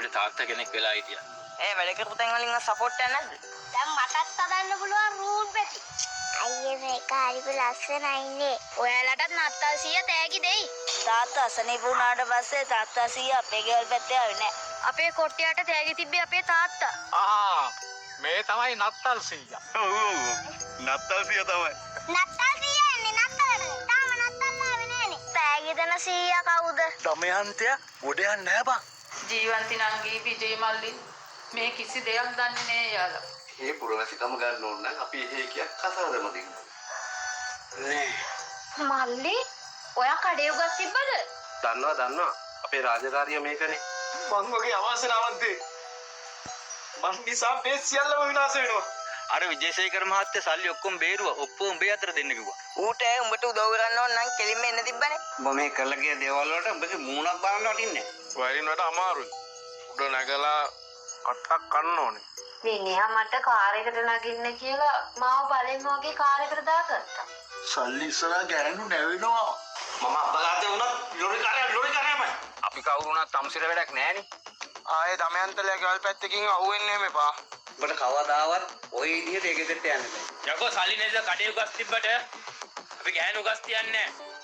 අපිට තාත්තා කෙනෙක් වෙලා හිටියා. වැඩ කරපු තැන් වලින් සපෝට් එකක් නැද්ද? දැන් මටත් හදන්න පුළුවන් රූල් පෙති. අයියේ මේක හරිම ලස්සනයිනේ. ඔයාලටත් නත්තල් සීයා තෑගි දෙයි. තාත්තා අසනීප වුණාට පස්සේ තාත්තා සීයා අපේ ගෙවල් පැත්තේ ආවේ නැහැ. අපේ කොට්ටියට තෑගි තිබ්බේ අපේ තාත්තා. මේ තමයි නත්තල් සීයා. ඔව් නත්තල් සිය තමයි. නත්තල් සීයා එන්නේ නත්තලට. තාම නත්තල් ආවේ නෑනේ. තෑගි දෙන සීයා කවුද? දමයන්තය ගොඩ යන්නේ නැහැ බං. ජීවන්ති නංගී විජේ මල්ලි මේ කිසි දෙයක් දන්නේ නෑ යාලා. මේ පුරවැසිකම ගන්න ඕන නම් අපි එහෙ කියක් කතාවදම දෙන්න. මල්ලි ඔයා කඩේ උගස් තිබ්බද? දන්නවා අපේ රාජකාරිය මේකනේ. මං වගේ අවාසනාවන්තේ. මං නිසා මේ සියල්ලම විනාශ වෙනවා. අර විජේසේකර මහත්තයා සල්ලි ඔක්කොම බේරුවා. ඔක්කොම උඹේ අතට දෙන්න කිව්වා. ඌට උඹට උදව් කරන්න ඕන නම් කෙලින්ම එන්න තිබ්බනේ. උඹ මේ කරලා ගිය දේවල් වලට උඹගේ මූණක් බලන්න වටින්නේ නැහැ. වරින්වට අමාරුයි. උඩ නැගලා අටක් කන්න ඕනේ. විනයා මට කාර් එකට නගින්න කියලා මාව බලෙන් වගේ කාර් එකට දාගත්තා. සල්ලි ඉස්සරහා ගෑනු නැවෙනවා. මම අපගාතේ වුණත් ලොරි කාර්යමයි. අපි කවුරු වුණත් තම්සිර වැඩක් නැහනේ. ආයේ දමයන්තලයා ගෙවල් පැත්තකින් අහුවෙන්නේ නැහැ මෙපා. උඹට කවදාවත් ওই විදිහට ඒ ගෙදරට යන්න බෑ. යකෝ සල්ලි නැතිව කඩේ උගස් තිබ්බට අපි ගෑනු උගස් තියන්නේ නැහැ.